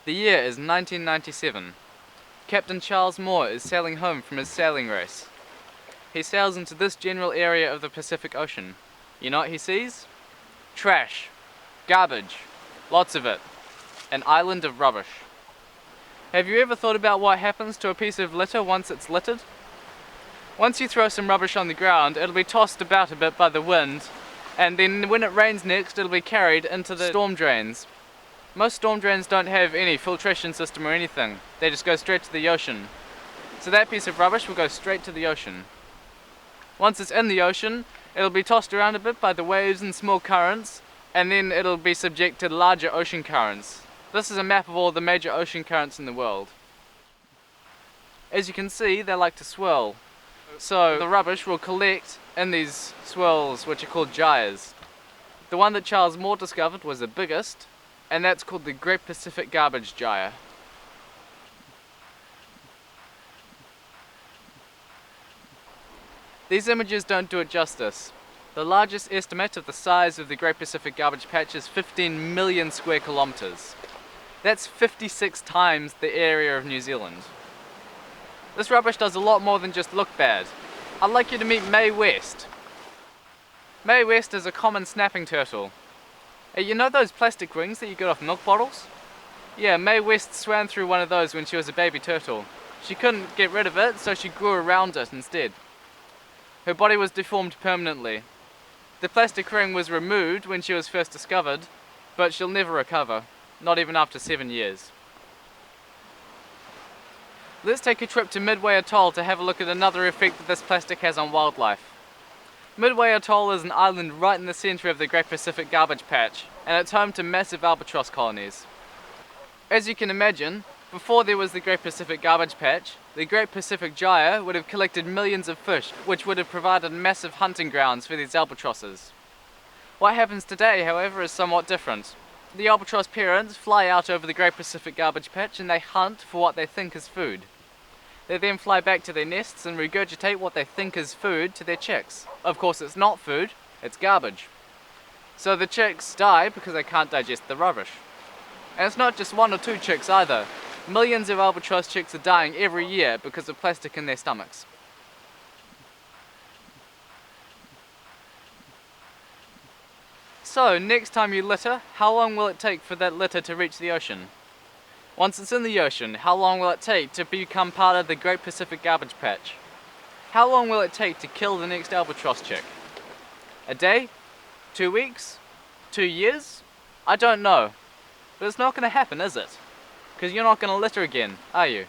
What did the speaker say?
The year is 1997. Captain Charles Moore is sailing home from his sailing race. He sails into this general area of the Pacific Ocean. You know what he sees? Trash. Garbage. Lots of it. An island of rubbish. Have you ever thought about what happens to a piece of litter once it's littered? Once you throw some rubbish on the ground, it'll be tossed about a bit by the wind, and then when it rains next, it'll be carried into the storm drains. Most storm drains don't have any filtration system or anything. They just go straight to the ocean. So that piece of rubbish will go straight to the ocean. Once it's in the ocean, it'll be tossed around a bit by the waves and small currents, and then it'll be subject to larger ocean currents. This is a map of all the major ocean currents in the world. As you can see, they like to swirl. So the rubbish will collect in these swirls, which are called gyres. The one that Charles Moore discovered was the biggest, and that's called the Great Pacific Garbage Gyre. These images don't do it justice. The largest estimate of the size of the Great Pacific Garbage Patch is 15 million square kilometres. That's 56 times the area of New Zealand. This rubbish does a lot more than just look bad. I'd like you to meet Mae West. Mae West is a common snapping turtle. You know those plastic rings that you get off milk bottles? Yeah, Mae West swam through one of those when she was a baby turtle. She couldn't get rid of it, so she grew around it instead. Her body was deformed permanently. The plastic ring was removed when she was first discovered, but she'll never recover, not even after 7 years. Let's take a trip to Midway Atoll to have a look at another effect that this plastic has on wildlife. Midway Atoll is an island right in the centre of the Great Pacific Garbage Patch, and it's home to massive albatross colonies. As you can imagine, before there was the Great Pacific Garbage Patch, the Great Pacific Gyre would have collected millions of fish, which would have provided massive hunting grounds for these albatrosses. What happens today, however, is somewhat different. The albatross parents fly out over the Great Pacific Garbage Patch and they hunt for what they think is food. They then fly back to their nests and regurgitate what they think is food to their chicks. Of course, it's not food, it's garbage. So the chicks die because they can't digest the rubbish. And it's not just 1 or 2 chicks either. Millions of albatross chicks are dying every year because of plastic in their stomachs. So, next time you litter, how long will it take for that litter to reach the ocean? Once it's in the ocean, how long will it take to become part of the Great Pacific Garbage Patch? How long will it take to kill the next albatross chick? A day? 2 weeks? 2 years? I don't know. But it's not going to happen, is it? Because you're not going to litter again, are you?